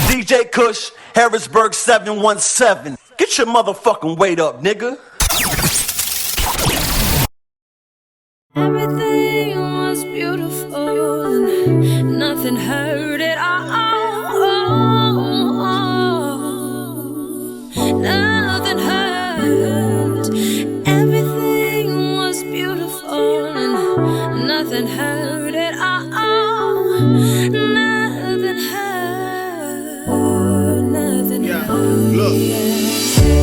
DJ Kush, Harrisburg 717. Get your motherfucking weight up, nigga. Everything was beautiful and nothing hurt at all. Nothing hurt. Everything was beautiful and nothing hurt at all. Nothing hurt. Nothing hurt. Look,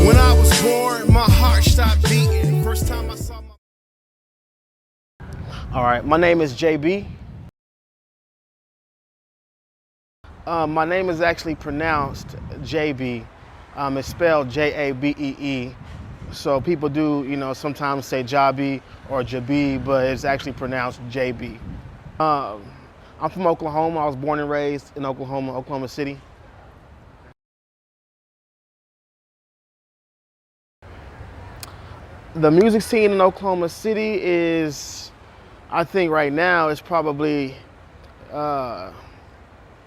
when I was born, my heart stopped beating. First time I saw my... All right, my name is Jabee. My name is actually pronounced Jabee. It's spelled Jabee. So people do, sometimes say Jabee or Jabee, but it's actually pronounced Jabee. I'm from Oklahoma. I was born and raised in Oklahoma City. The music scene in Oklahoma City is, I think right now, it's probably the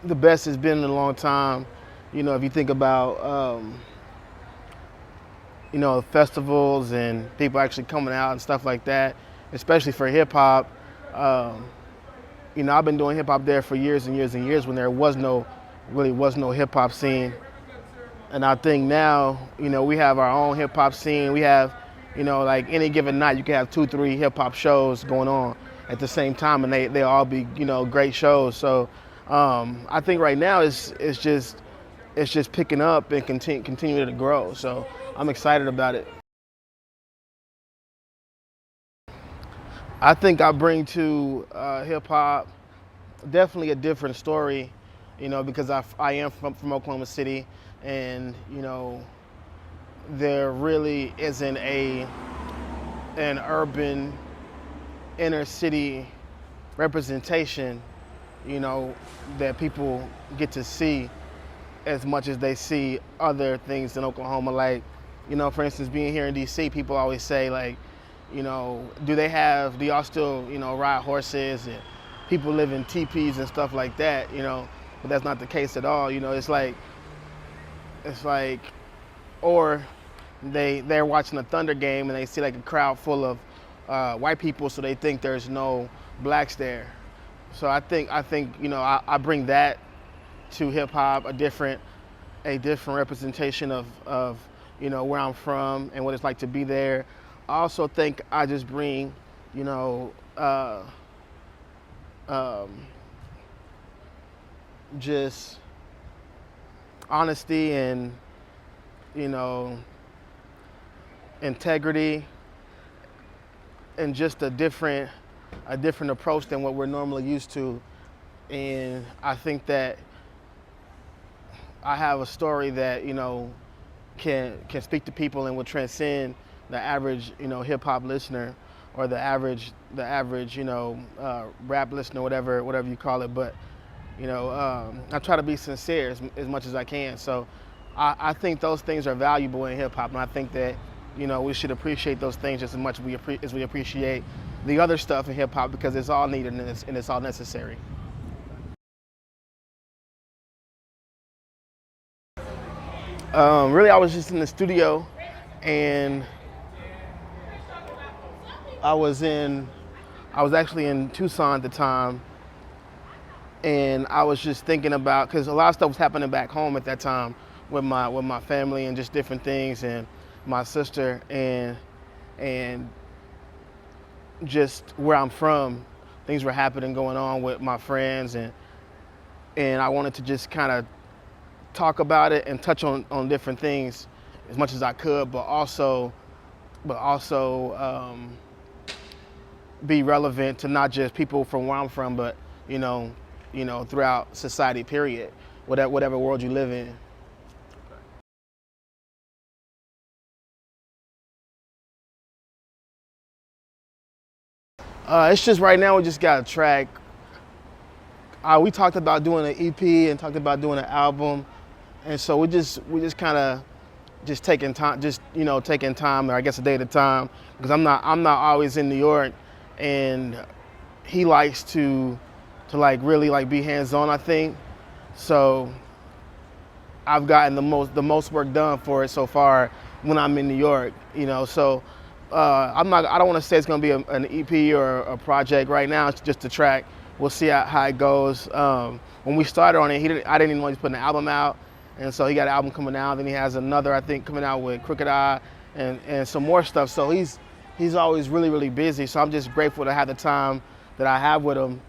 best it's been in a long time. If you think about, festivals and people actually coming out and stuff like that, especially for hip hop. I've been doing hip hop there for years and years and years when there really was no hip hop scene. And I think now, we have our own hip hop scene. We have, like any given night, you can have 2-3 hip hop shows going on at the same time, and they all be, great shows. So I think right now it's just picking up and continue to grow. So I'm excited about it. I think I bring to hip hop definitely a different story, because I am from Oklahoma City, and there really isn't an urban inner city representation, that people get to see as much as they see other things in Oklahoma. Like, for instance, being here in DC, people always say, like, do y'all still, ride horses and people live in teepees and stuff like that, but that's not the case at all. It's like, or they're watching a Thunder game and they see like a crowd full of white people, so they think there's no blacks there. So I think I bring that to hip hop, a different representation of where I'm from and what it's like to be there. I also think I just bring just honesty and integrity, and just a different approach than what we're normally used to. And I think that I have a story that can speak to people and will transcend the average hip hop listener, or the average rap listener, whatever you call it. But I try to be sincere as much as I can. So I think those things are valuable in hip hop, and I think that we should appreciate those things just as much as we appreciate the other stuff in hip hop, because it's all needed and it's all necessary. Really, I was just in the studio, and I was actually in Tucson at the time, and I was just thinking about, because a lot of stuff was happening back home at that time with my family and just different things, and my sister, and just where I'm from, things were happening, going on with my friends, and I wanted to just kind of talk about it and touch on different things as much as I could, but also be relevant to not just people from where I'm from, but throughout society, period, whatever world you live in. It's just right now we just got a track. We talked about doing an EP and talked about doing an album, and so we just kind of taking time, or I guess a day at a time, because I'm not always in New York, and he likes to like really like be hands-on, I think. So I've gotten the most work done for it so far when I'm in New York. So I don't want to say it's going to be an EP or a project right now. It's just a track. We'll see how it goes. When we started on it, I didn't even want to put an album out, and so he got an album coming out. Then he has another, I think, coming out with Crooked Eye and some more stuff. So he's always really, really busy. So I'm just grateful to have the time that I have with him,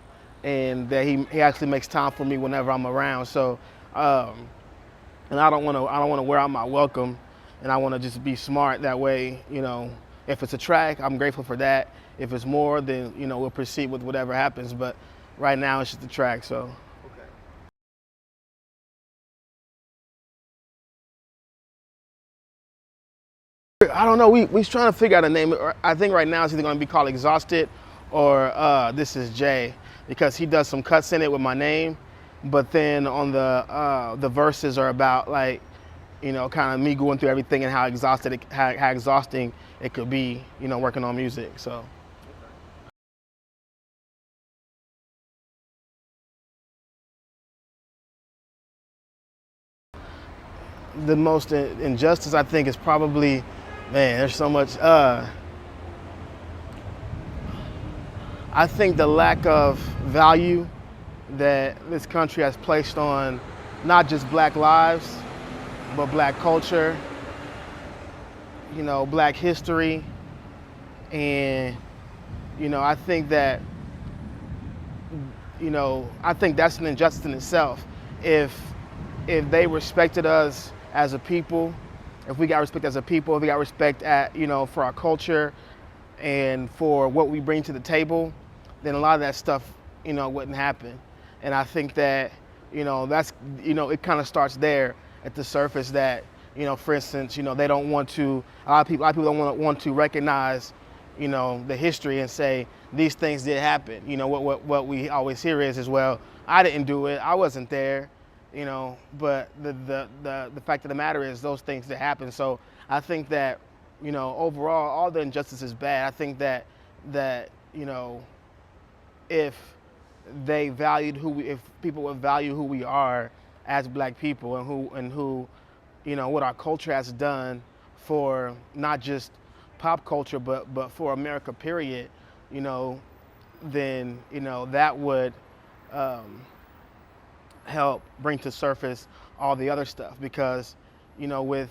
and that he actually makes time for me whenever I'm around. So, and I don't want to wear out my welcome, and I want to just be smart that way. If it's a track, I'm grateful for that. If it's more, then we'll proceed with whatever happens. But right now, it's just a track. So. I don't know. We're trying to figure out a name. I think right now it's either going to be called Exhausted or This Is Jay, because he does some cuts in it with my name, but then on the verses are about like, kind of me going through everything and how exhausting it could be, working on music. So. The most injustice, I think, is probably, man, there's so much. I think the lack of value that this country has placed on not just black lives, but black culture, black history. And, I think that, I think that's an injustice in itself. If they respected us as a people, if we got respect as a people, if we got respect for our culture and for what we bring to the table, then a lot of that stuff, wouldn't happen. And I think that, that's, it kind of starts there at the surface that, for instance, they don't want to, a lot of people don't want to recognize, the history and say, these things did happen. What we always hear is, well, I didn't do it, I wasn't there. But the fact of the matter is those things that happen. So I think that, overall, all the injustice is bad. I think that if they valued if people would value who we are as black people and who, what our culture has done for not just pop culture, but for America, period, then, that would, help bring to surface all the other stuff, because with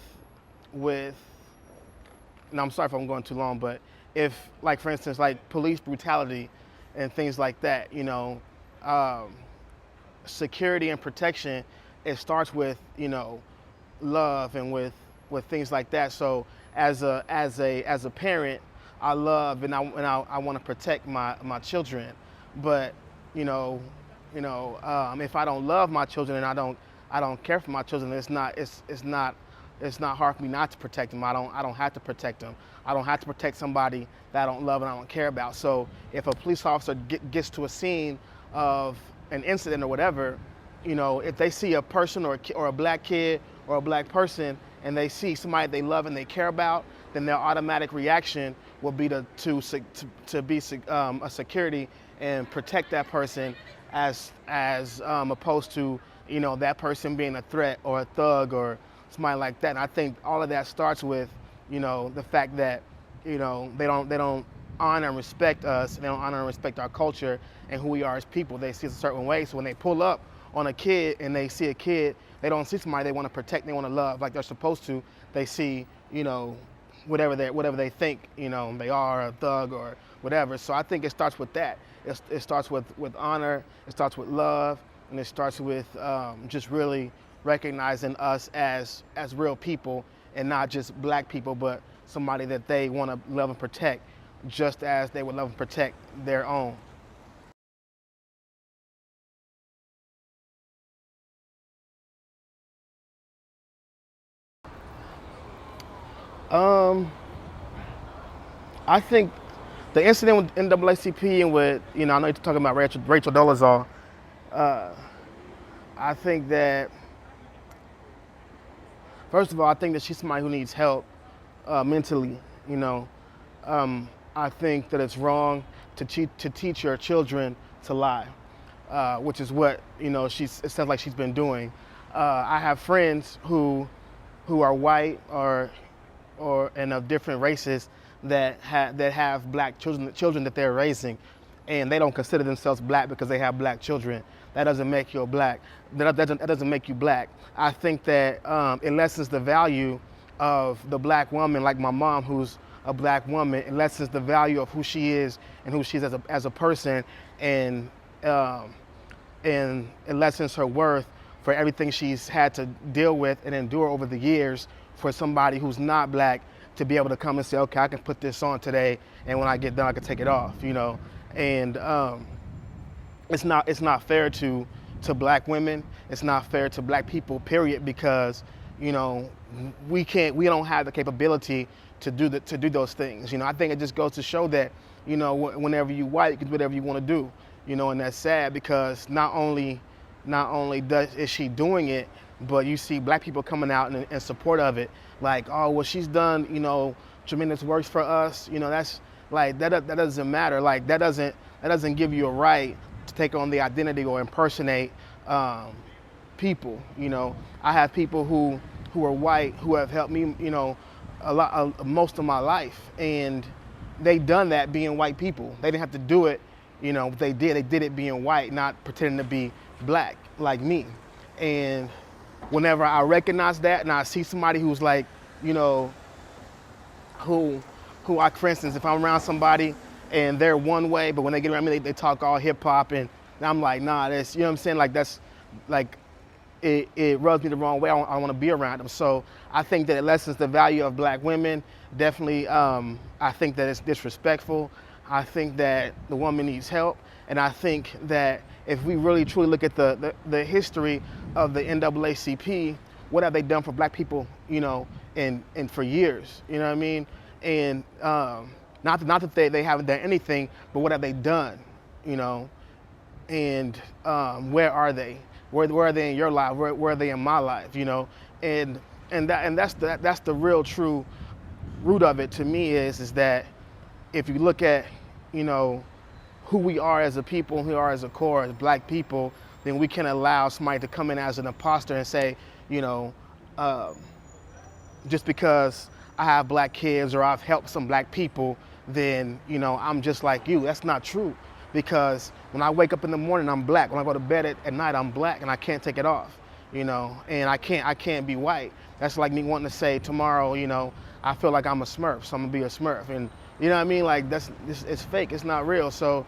and I'm sorry if I'm going too long, but if, like, for instance, like police brutality and things like that, security and protection, it starts with love and with things like that. So as a parent, I love and I want to protect my children, but if I don't love my children and I don't care for my children, it's not hard for me not to protect them. I don't have to protect them. I don't have to protect somebody that I don't love and I don't care about. So if a police officer gets to a scene of an incident or whatever, if they see a person or a black kid or a black person and they see somebody they love and they care about, then their automatic reaction will be to be a security and protect that person, as opposed to that person being a threat or a thug or somebody like that. And I think all of that starts with the fact that they don't honor and respect us. They don't honor and respect our culture and who we are as people. They see us a certain way. So when they pull up on a kid and they see a kid, they don't see somebody they want to protect, they want to love like they're supposed to. They see whatever they think they are, a thug or whatever. So I think it starts with that. It starts with honor, it starts with love, and it starts with just really recognizing us as real people and not just black people, but somebody that they want to love and protect just as they would love and protect their own. I think the incident with NAACP and with, I know you're talking about Rachel Dolezal. I think that, first of all, I think that she's somebody who needs help mentally. I think that it's wrong to teach your children to lie, which is what it sounds like she's been doing. I have friends who are white or and of different races that have black children that they're raising, and they don't consider themselves black because they have black children. That doesn't make you black. That doesn't make you black. I think that it lessens the value of the black woman, like my mom, who's a black woman. It lessens the value of who she is and who she is as a person, and it lessens her worth for everything she's had to deal with and endure over the years. For somebody who's not black to be able to come and say, okay, I can put this on today, and when I get done, I can take it off, you know. And it's not fair to black women. It's not fair to black people, period, because, you know, we don't have the capability to do those things. You know, I think it just goes to show that, you know, whenever you white, you can do whatever you want to do, you know, and that's sad because not only is she doing it, but you see black people coming out in support of it, like, oh, well, she's done, you know, tremendous work for us. You know, that's like that doesn't matter. Like that doesn't give you a right to take on the identity or impersonate people. You know, I have people who are white who have helped me, you know, most of my life, and they done that being white people. They didn't have to do it, you know. They did it being white, not pretending to be black like me. And whenever I recognize that and I see somebody who's like, you know, who I, for instance, if I'm around somebody and they're one way, but when they get around me, they talk all hip hop, and I'm like, nah, that's, you know what I'm saying? Like that's, like, it rubs me the wrong way. I don't want to be around them. So I think that it lessens the value of black women. Definitely, I think that it's disrespectful. I think that the woman needs help. And I think that if we really truly look at the history of the NAACP, what have they done for black people, you know, and for years, you know what I mean? And not that they haven't done anything, but what have they done, you know? And where are they? Where are they in your life? Where are they in my life, you know? And that's the real true root of it to me is that if you look at, you know, who we are as a people, who we are as a core, as black people, then we can allow somebody to come in as an imposter and say, you know, just because I have black kids or I've helped some black people, then, you know, I'm just like you. That's not true. Because when I wake up in the morning, I'm black. When I go to bed at night, I'm black, and I can't take it off, you know, and I can't be white. That's like me wanting to say tomorrow, you know, I feel like I'm a Smurf, so I'm gonna be a Smurf. And you know what I mean? Like it's fake, it's not real. So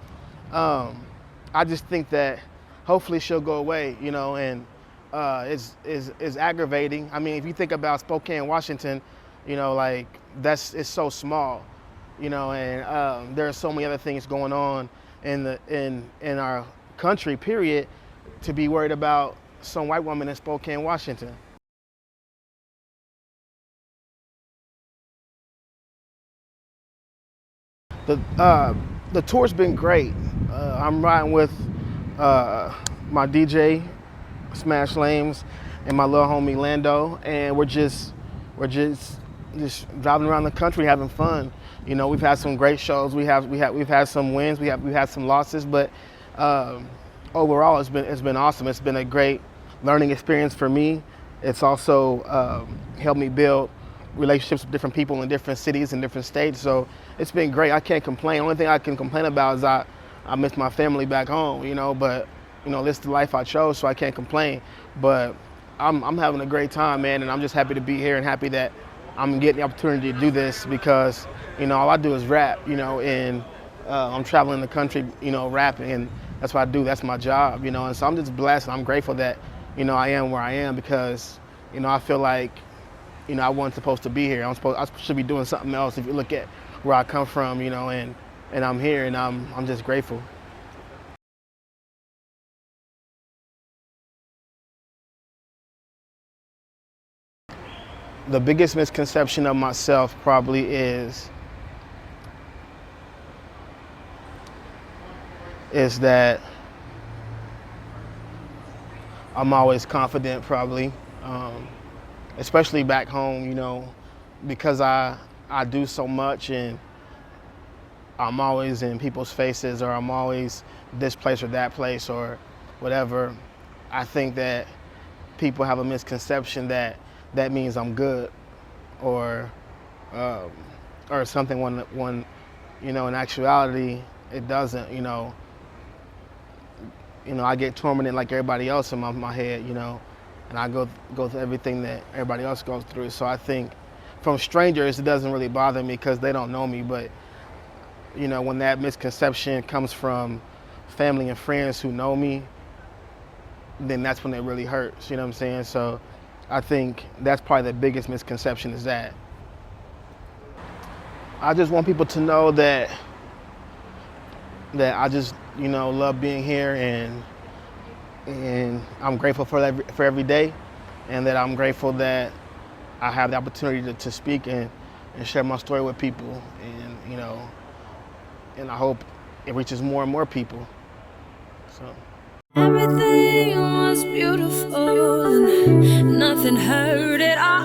I just think that hopefully she'll go away, you know, and it's aggravating. I mean, if you think about Spokane, Washington, you know, like it's so small, you know, and there are so many other things going on in our country, period, to be worried about some white woman in Spokane, Washington. The tour's been great. I'm riding with my DJ, Smash Lames, and my little homie Lando, and we're just driving around the country having fun. You know, we've had some great shows. We've had some wins. We've had some losses, but overall, it's been awesome. It's been a great learning experience for me. It's also helped me build relationships with different people in different cities and different states. So it's been great. I can't complain. The only thing I can complain about is I miss my family back home. You know, but you know, this is the life I chose, so I can't complain. But I'm having a great time, man, and I'm just happy to be here and happy that I'm getting the opportunity to do this because, you know, all I do is rap, you know, and I'm traveling the country, you know, rapping, and that's what I do. That's my job, you know, and so I'm just blessed and I'm grateful that, you know, I am where I am because, you know, I feel like, you know, I wasn't supposed to be here. I should be doing something else if you look at where I come from, you know, and I'm here and I'm just grateful. The biggest misconception of myself probably is that I'm always confident, probably, especially back home, you know, because I do so much and I'm always in people's faces or I'm always this place or that place or whatever. I think that people have a misconception that that means I'm good, or something when in actuality it doesn't. I get tormented like everybody else in my head, and I go through everything that everybody else goes through. So I think from strangers it doesn't really bother me because they don't know me, but when that misconception comes from family and friends who know me, then that's when it really hurts, you know what I'm saying? So I think that's probably the biggest misconception is that. I just want people to know that I just, love being here, and I'm grateful for every day, and that I'm grateful that I have the opportunity to speak and share my story with people, and I hope it reaches more and more people. So. Everything was beautiful and nothing hurt at all.